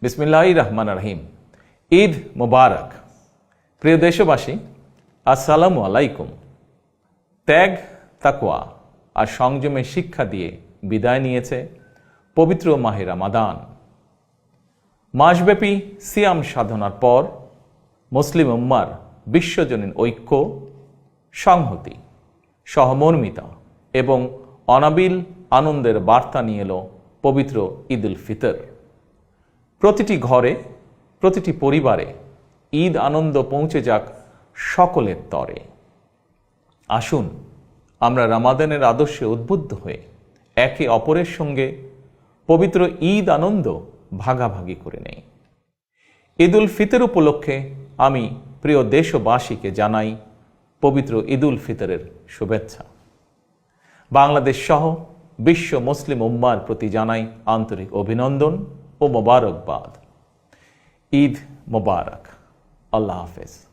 বিসমিল্লাহির রহমানির রহিম। ঈদ মোবারক। প্রিয় দেশবাসী, আসসালামু আলাইকুম। ত্যাগ, তাকওয়া আর সংযমের শিক্ষা দিয়ে বিদায় নিয়েছে পবিত্র মাহে রমাদান। মাসব্যাপী সিয়াম সাধনার পর মুসলিম উম্মার বিশ্বজনীন ঐক্য, সংহতি, সহমর্মিতা এবং অনাবিল আনন্দের বার্তা নিয়ে এলো পবিত্র ঈদ উল ফিতর। প্রতিটি ঘরে, প্রতিটি পরিবারে ঈদ আনন্দ পৌঁছে যাক সকলের তরে। আসুন আমরা রমাদানের আদর্শে উদ্বুদ্ধ হয়ে একে অপরের সঙ্গে পবিত্র ঈদ আনন্দ ভাগাভাগি করে নেই। ঈদ উল ফিতর উপলক্ষে আমি প্রিয় দেশবাসীকে জানাই পবিত্র ঈদ উল ফিতরের শুভেচ্ছা। বাংলাদেশ সহ বিশ্ব মুসলিম উম্মার প্রতি জানাই আন্তরিক অভিনন্দন ও মোবারকবাদ। ঈদ মোবারক। আল্লাহ হাফেজ।